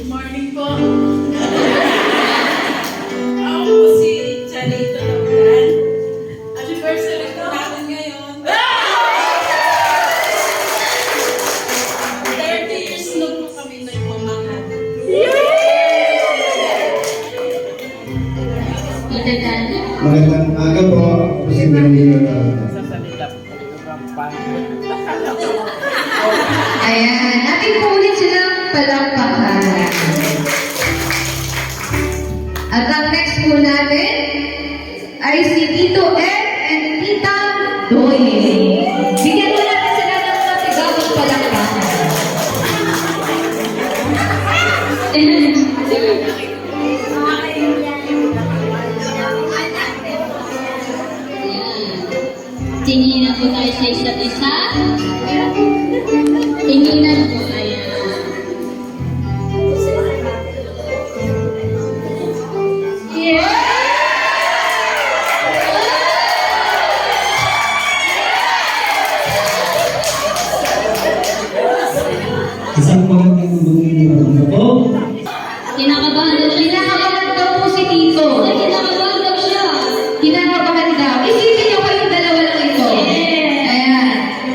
morning po. Ako po si Charito Lauran. Anniversary po natin ngayon. 30 years na po kami nagmamahal. Magandang aga po. Ako si Manilo. Ayan, natin po ulit silang palakpakan. At ang next po natin ay si Tito Ed and Tita Doyle. Bigyan mo natin sila ng matigabang palakpakan. Tinginan po tayo sa isa't isa. Tinginan po, ayan. Yeah! Isang magandang bumili po. Kinakabahan daw siya. Kinakabahan daw po si Tito. Ay, kinakabahan daw siya. Kinakabahan daw. Isipin niyo kayong dalawa lang ito. Yeah. Ayan.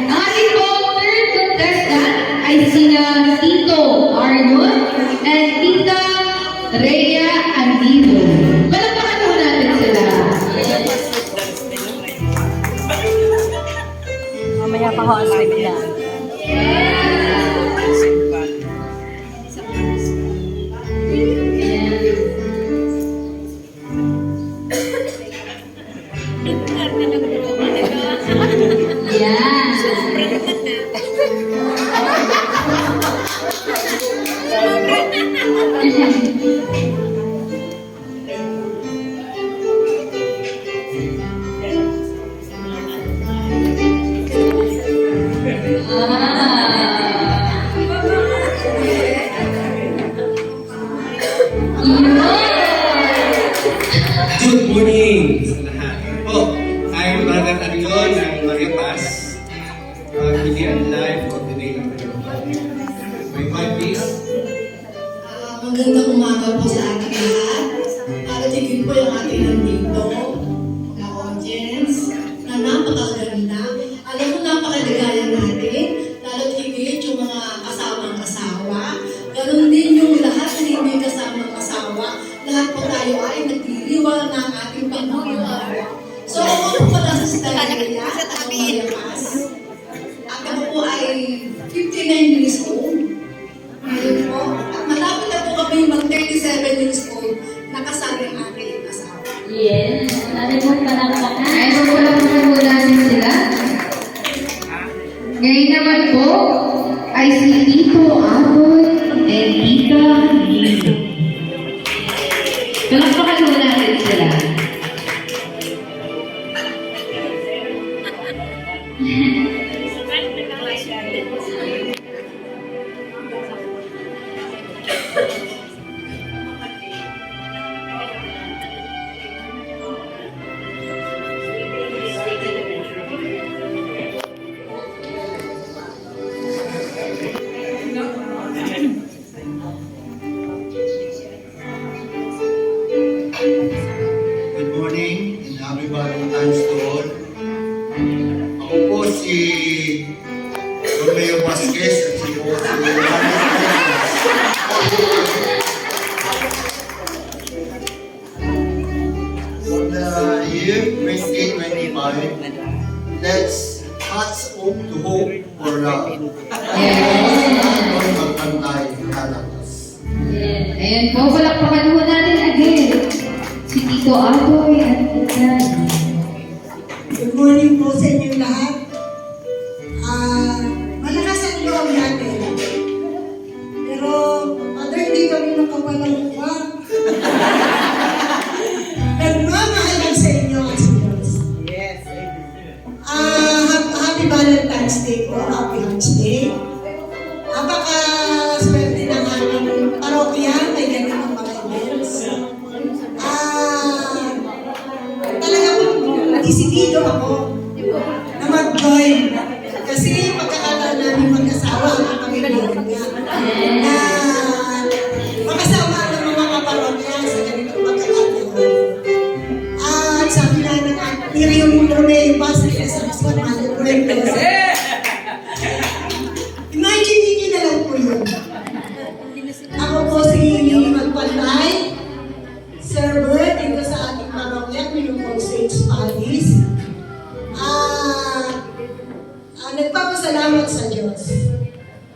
Ang ating po third contestant ay sina Tito Arnold and Tita Rhea Andino. Palakpakan po natin sila. Mamaya pa ho ang bigla. Good morning sa lahat. Po, I'm Brother Arion ng Maria Paz. Hindi ang live of the day ng my wife please. Magandang umaga po sa ating lahat. Para tigil po yung ating nandito, mga audience, na napakaganda. Alam mo, napakaligaya natin, lalo tigil yung mga kasamang asawa. Ganon din yung lahat na hindi kasamang asawa. Lahat po tayo ay nagdiriwala ng ating pagmamahal. So, ako po pala sa Stella, ako Maria Paz. At ako po ay 59 years old. Ngayon po, at malapit na po kami mag-37 years old, nakasal yung aking asawa. Yes. Natin po palakpakan. Ay, palakpakan po natin sila. Ngayon naman po ay si Tito Apoy and Tita Lino. Palakpakan po natin sila. Good morning and happy Valentine's to all. Ako po si Romeo Vasquez at si po si For the year 2025, let's hats hope to hope for love. Magpantay halakas. Ayan po, palakpakan po natin again. Si Tito Apoy at Tita Lino. Good morning po sa inyong lahat. Malakas ang loob natin. Pero, hindi kami nakawalang uwa. Nagmamahal lang sa inyo at sa Diyos. Yes. Happy Valentine's Day po. Happy Hearts Day. Napaka-swerte ng aming parokya. May ganun ang mga events. Talaga po, disidido ako na mag-join. Kasi pagkakataon namin mag-asawa ang Panginoon niya. Na Imagine niyo na lang po yun. Ako po si Magpantay, server dito sa ating pamamilya, Minupong St. Paris. Nagpapasalamat sa Diyos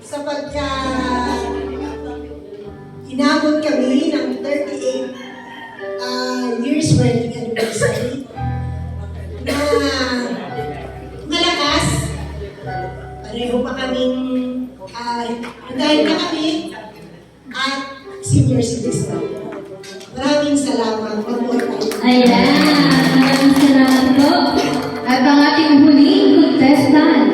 sapagkat inabot kami ng 38 years wedding anniversary na malakas. Pareho pa kaming dahil na kami at senior citizen. Maraming salamat. Ayan, maraming salamat po. At ang ating huling contestant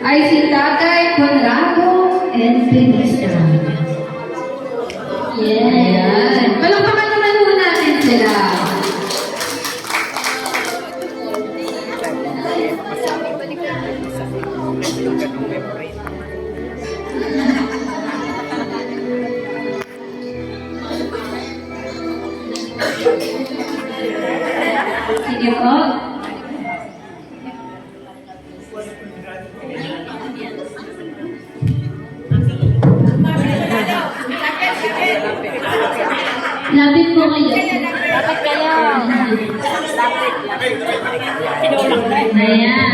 ay si Tatay Conrado and Benita. Yes. Ayan. Palakpakan naman po natin sila. Sige po. Lapit po kayo. Lapit kayo. Ayan.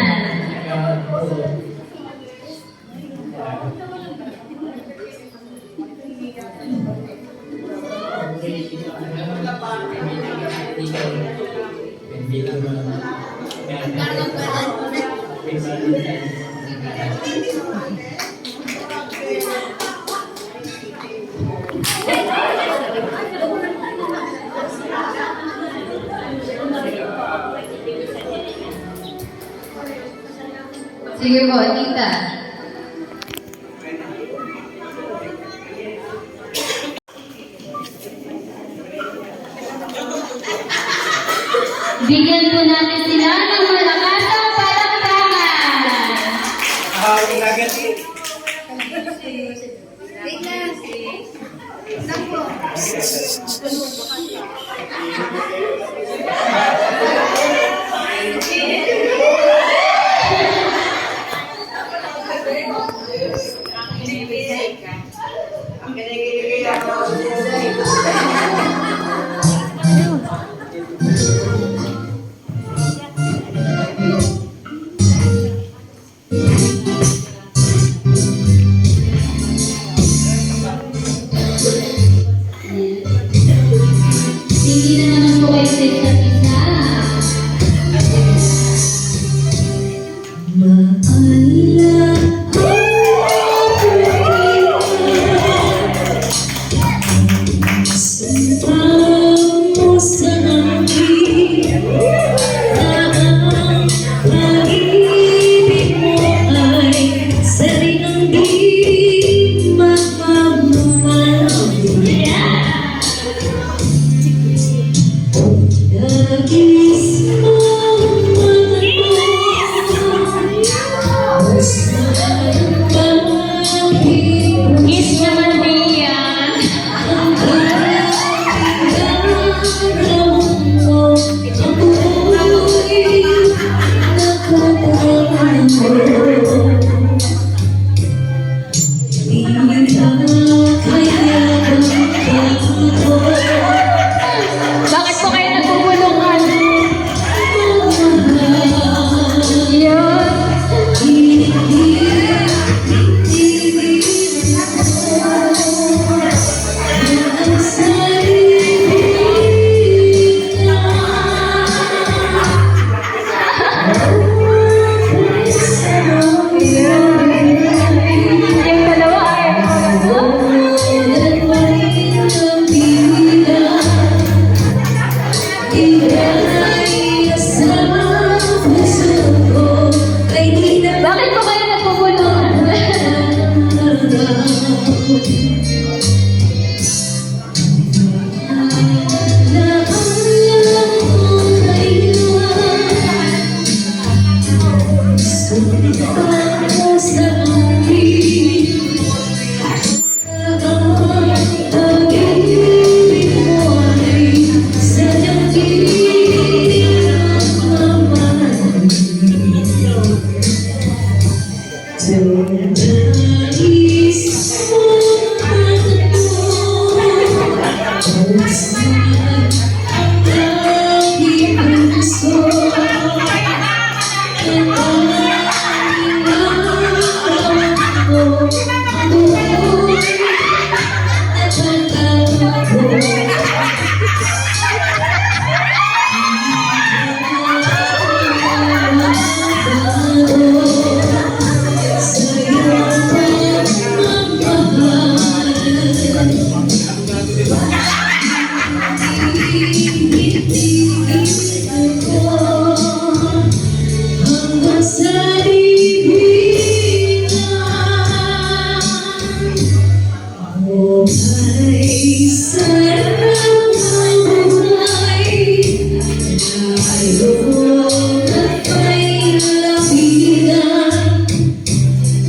Sige po, Tita. Bigyan po natin sila ng malakasang palakpakan.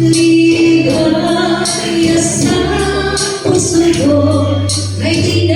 Ligaya sa puso ko ay